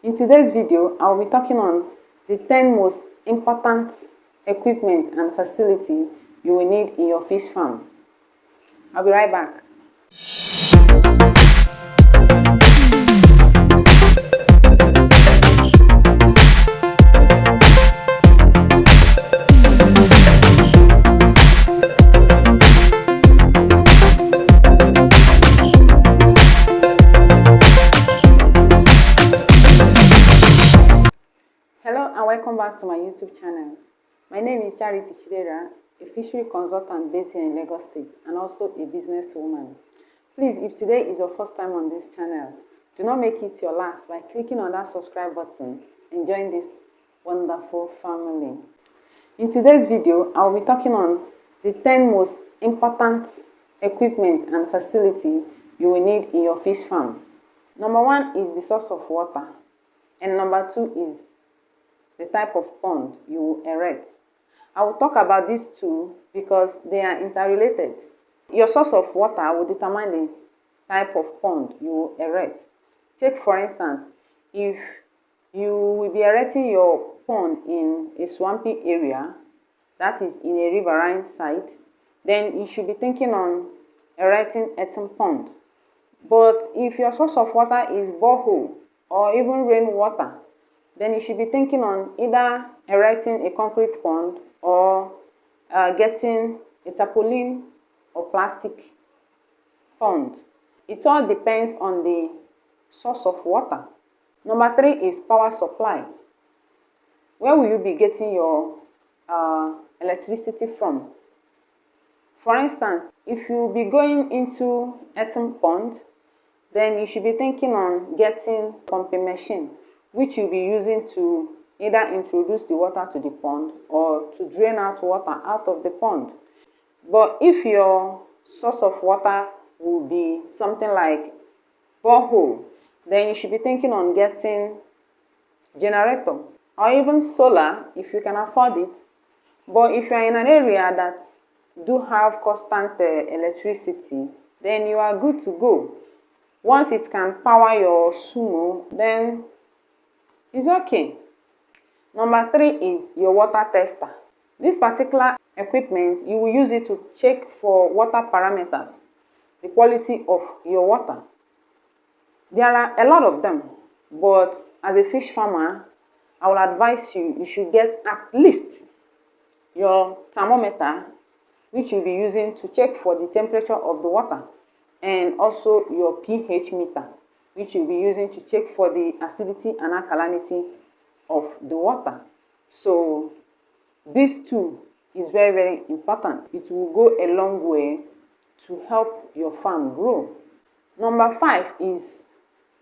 In today's video, I will be talking on the 10 most important equipment and facility you will need in your fish farm. I'll be right back. Hello and welcome back to my YouTube channel. My name is Charity Chidera, a fishery consultant based here in Lagos State and also a businesswoman. Please, if today is your first time on this channel, do not make it your last by clicking on that subscribe button and join this wonderful family. In today's video, I will be talking on the 10 most important equipment and facility you will need in your fish farm. Number 1 is the source of water, and number 2 is the type of pond you will erect. I will talk about these two because they are interrelated. Your source of water will determine the type of pond you will erect. Take for instance, if you will be erecting your pond in a swampy area, that is in a riverine site, then you should be thinking on erecting earthen pond. But if your source of water is borehole or even rainwater, then you should be thinking on either erecting a concrete pond or getting a tarpaulin or plastic pond. It all depends on the source of water. Number 3 is power supply. Where will you be getting your electricity from? For instance, if you will be going into earthen pond, then you should be thinking on getting pumping machine, which you'll be using to either introduce the water to the pond or to drain out water out of the pond. But if your source of water will be something like borehole, then you should be thinking on getting generator or even solar if you can afford it. But if you're in an area that do have constant electricity, then you are good to go. Once it can power your sumo, then it's okay. Number 3 is your water tester. This particular equipment, you will use it to check for water parameters, the quality of your water. There are a lot of them, but as a fish farmer, I will advise you should get at least your thermometer, which you'll be using to check for the temperature of the water, and also your pH meter, which you'll be using to check for the acidity and alkalinity of the water. So these two is very, very important. It will go a long way to help your farm grow. Number 5 is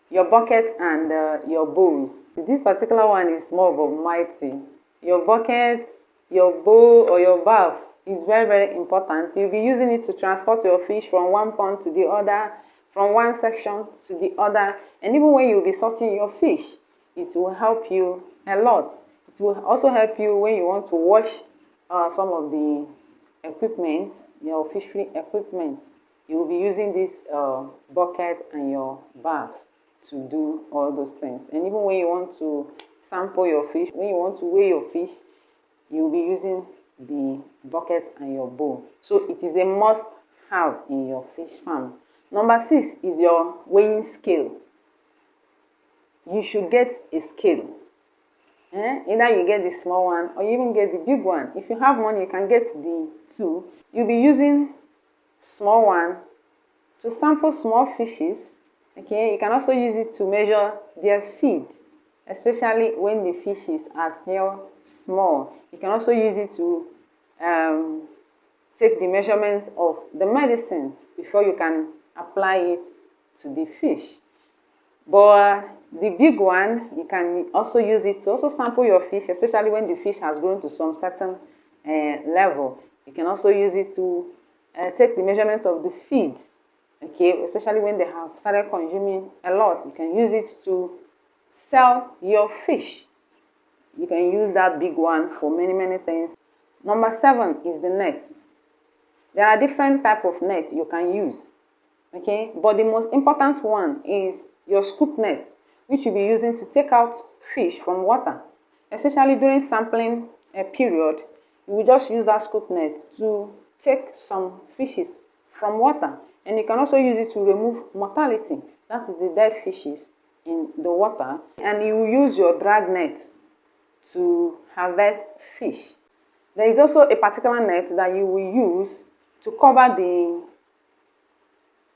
your bucket and your bowls. This particular one is more of a mighty. Your bucket, your bowl or your bath is very, very important. You'll be using it to transport your fish from one pond to the other, from one section to the other, and even when you'll be sorting your fish, it will help you a lot. It will also help you when you want to wash some of the equipment, your fishery equipment. You will be using this bucket and your bath to do all those things. And even when you want to sample your fish, when you want to weigh your fish, you'll be using the bucket and your bowl. So it is a must have in your fish farm. Number 6 is your weighing scale. You should get a scale. Either you get the small one or you even get the big one. If you have money, you can get the 2. You'll be using small one to sample small fishes. Okay, you can also use it to measure their feed, especially when the fishes are still small. You can also use it to take the measurement of the medicine before you can apply it to the fish. But the big one, you can also use it to also sample your fish, especially when the fish has grown to some certain level. You can also use it to take the measurement of the feed, okay, especially when they have started consuming a lot. You can use it to sell your fish. You can use that big one for many, many things. Number 7 is the net. There are different types of net you can use. Okay, but the most important one is your scoop net, which you'll be using to take out fish from water. Especially during sampling period, you will just use that scoop net to take some fishes from water. And you can also use it to remove mortality, that is the dead fishes in the water. And you will use your drag net to harvest fish. There is also a particular net that you will use to cover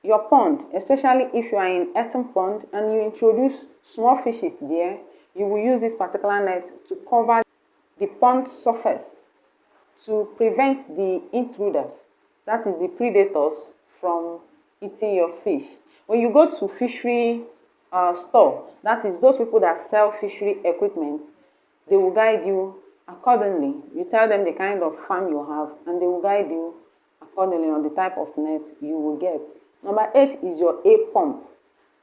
your pond, especially if you are in earthen pond and you introduce small fishes there. You will use this particular net to cover the pond surface to prevent the intruders, that is the predators, from eating your fish. When you go to fishery store, that is those people that sell fishery equipment, they will guide you accordingly. You tell them the kind of farm you have and they will guide you accordingly on the type of net you will get. Number 8 is your A pump,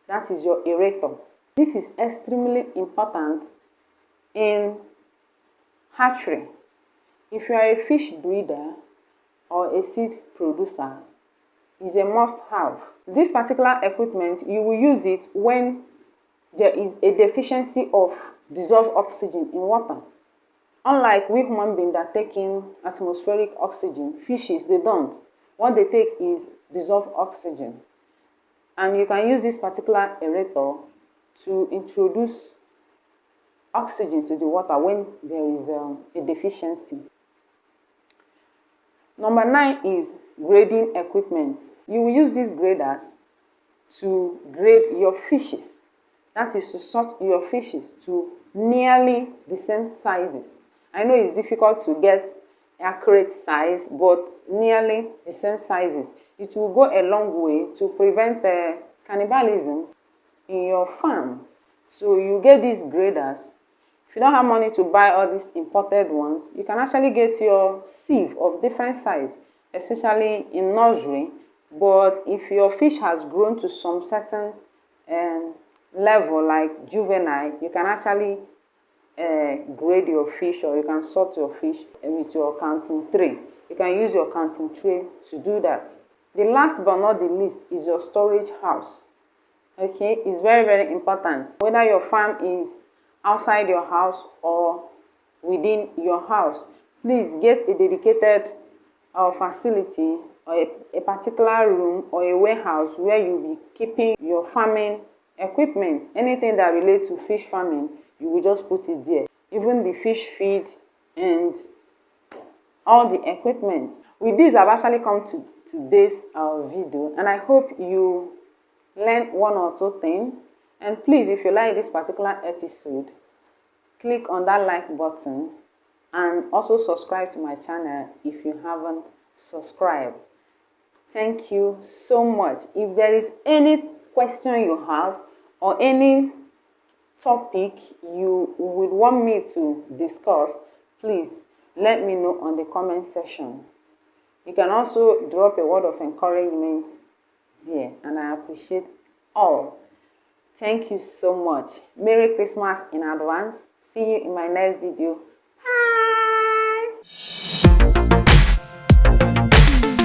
that is your aerator. This is extremely important in hatchery. If you are a fish breeder or a seed producer, it's a must-have. This particular equipment, you will use it when there is a deficiency of dissolved oxygen in water. Unlike we human beings that take in atmospheric oxygen, fishes, they don't. What they take is dissolved oxygen. And you can use this particular aerator to introduce oxygen to the water when there is a deficiency. Number 9 is grading equipment. You will use these graders to grade your fishes. That is to sort your fishes to nearly the same sizes. I know it's difficult to get accurate size, but nearly the same sizes. It will go a long way to prevent cannibalism in your farm. So you get these graders. If you don't have money to buy all these imported ones, you can actually get your sieve of different size, especially in nursery. But if your fish has grown to some certain level, like juvenile, you can actually grade your fish, or you can sort your fish with your counting tray. You can use your counting tray to do that. The last but not the least is your storage house. Okay, it's very, very important. Whether your farm is outside your house or within your house, please get a dedicated facility or a particular room or a warehouse where you'll be keeping your farming equipment. Anything that relates to fish farming, you will just put it there. Even the fish feed and all the equipment. With this, I've actually come to today's video, and I hope you learn one or two things. And please, if you like this particular episode, click on that like button and also subscribe to my channel if you haven't subscribed. Thank you so much. If there is any question you have or any topic you would want me to discuss, please let me know on the comment section. You can also drop a word of encouragement there, and I appreciate all. Thank you so much. Merry Christmas in advance. See you in my next video. Bye.